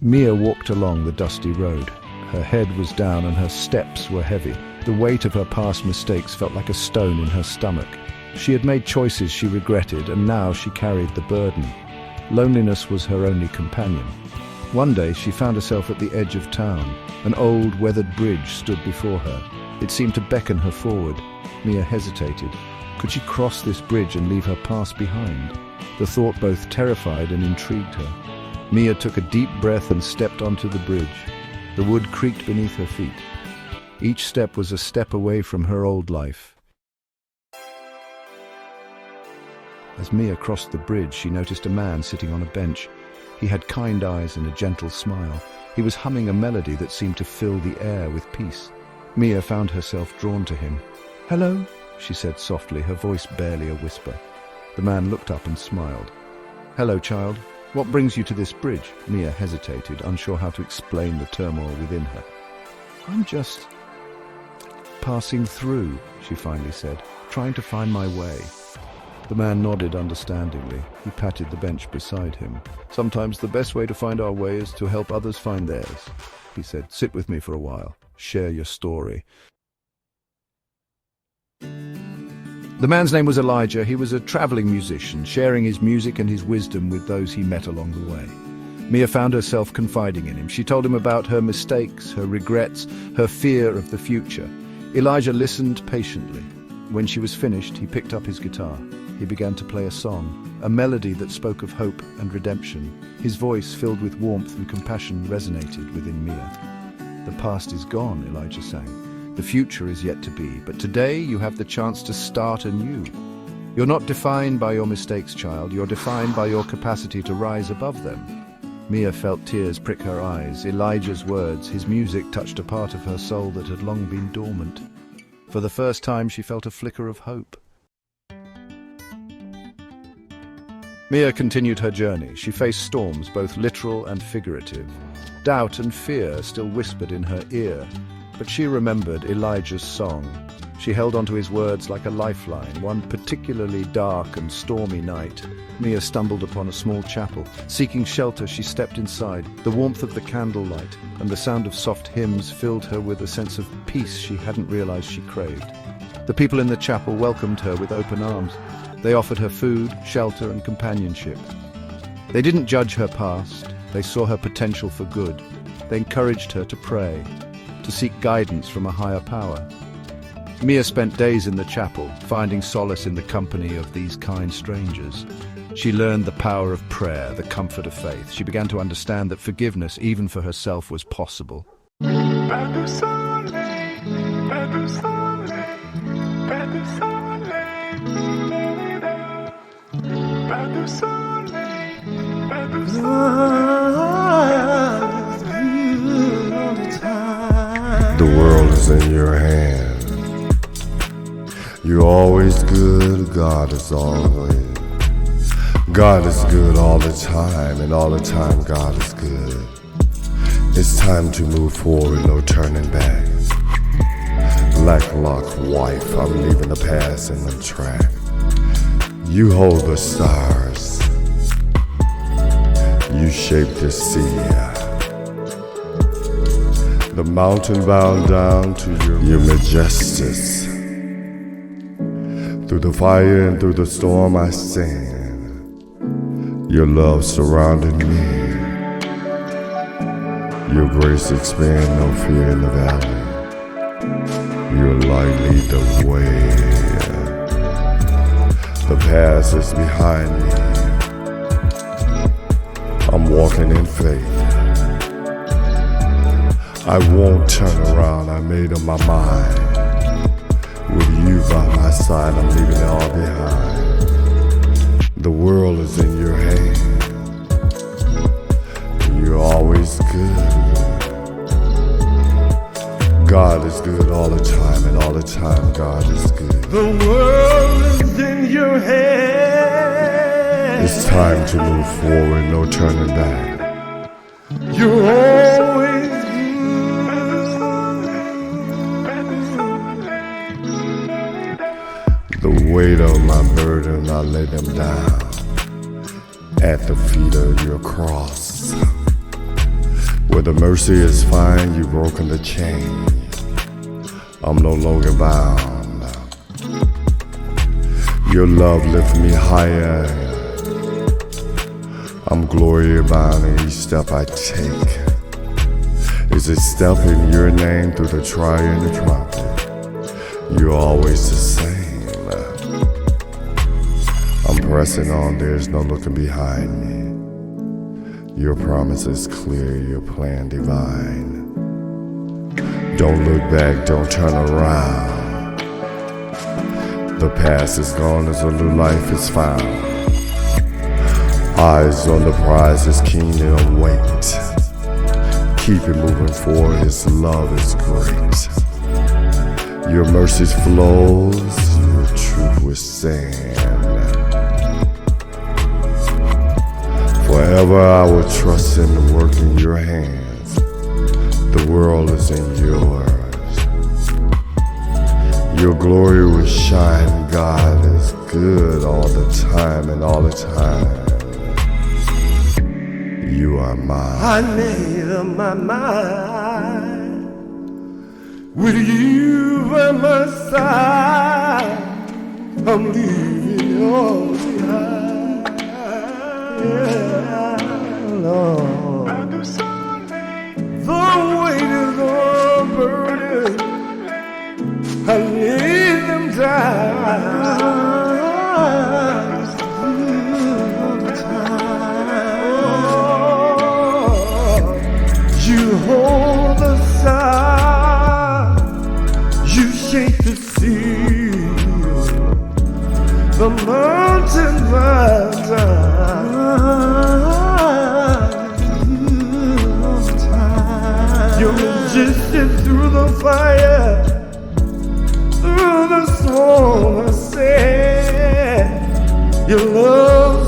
Mia walked along the dusty road. Her head was down and her steps were heavy. The weight of her past mistakes felt like a stone in her stomach. She had made choices she regretted, and now she carried the burden. Loneliness was her only companion. One day she found herself at the edge of town. An old, weathered bridge stood before her. It seemed to beckon her forward. Mia hesitated. Could she cross this bridge and leave her past behind? The thought both terrified and intrigued her. Mia took a deep breath and stepped onto the bridge. The wood creaked beneath her feet. Each step was a step away from her old life. As Mia crossed the bridge, she noticed a man sitting on a bench. He had kind eyes and a gentle smile. He was humming a melody that seemed to fill the air with peace. Mia found herself drawn to him. "Hello," she said softly, her voice barely a whisper. The man looked up and smiled. "Hello, child. What brings you to this bridge?" Mia hesitated, unsure how to explain the turmoil within her. "I'm just passing through," she finally said, "trying to find my way." The man nodded understandingly. He patted the bench beside him. "Sometimes the best way to find our way is to help others find theirs," he said. "Sit with me for a while. Share your story." The man's name was Elijah. He was a traveling musician, sharing his music and his wisdom with those he met along the way. Mia found herself confiding in him. She told him about her mistakes, her regrets, her fear of the future. Elijah listened patiently. When she was finished, he picked up his guitar. He began to play a song, a melody that spoke of hope and redemption. His voice, filled with warmth and compassion, resonated within Mia. "The past is gone," Elijah sang. "The future is yet to be, but today you have the chance to start anew. You're not defined by your mistakes, child. You're defined by your capacity to rise above them." Mia felt tears prick her eyes. Elijah's words, his music, touched a part of her soul that had long been dormant. For the first time, she felt a flicker of hope. Mia continued her journey. She faced storms, both literal and figurative. Doubt and fear still whispered in her ear, but she remembered Elijah's song. She held onto his words like a lifeline. One particularly dark and stormy night, Mia stumbled upon a small chapel. Seeking shelter, she stepped inside. The warmth of the candlelight and the sound of soft hymns filled her with a sense of peace she hadn't realized she craved. The people in the chapel welcomed her with open arms. They offered her food, shelter, and companionship. They didn't judge her past. They saw her potential for good. They encouraged her to pray, to seek guidance from a higher power. Mia spent days in the chapel, finding solace in the company of these kind strangers. She learned the power of prayer, the comfort of faith. She began to understand that forgiveness, even for herself, was possible. The world is in your hand. You're always good, God is always. God is good all the time, and all the time God is good. It's time to move forward, no turning back. Black luck, wife, I'm leaving the past in the track. You hold the stars. You shape the sea. The mountain bound down to your majesties. Through the fire and through the storm I stand. Your love surrounded me. Your grace expand, no fear in the valley. Your light lead the way. The past is behind me. I'm walking in faith. I won't turn around, I made up my mind. With you by my side, I'm leaving it all behind. The world is in your hand. You're always good. God is good all the time, and all the time God is good. The world is in your hand. It's time to move forward, no turning back. You're always The weight of my burden, I lay them down at the feet of your cross. Where the mercy is fine, you've broken the chain. I'm no longer bound. Your love lifts me higher. I'm glory bound in each step I take. Is a step in your name through the try and the trumpet. You're always the same. I'm pressing on, there's no looking behind me. Your promise is clear, your plan divine. Don't look back, don't turn around. The past is gone as a new life is found. Eyes on the prize is keen and await. Keep it moving forward, His love is great. Your mercies flows, your truth withstand. Forever I will trust in the work in your hands. The world is in yours. Your glory will shine, God is good all the time and all the time. You are mine. I made up my mind. With you by my side, I'm leaving you all behind. Yeah, Lord. The weight is on burden. I need them down. You hold the side, you shake the sea, the mountain bows down. You're magician through the fire, through the storm. I said, your love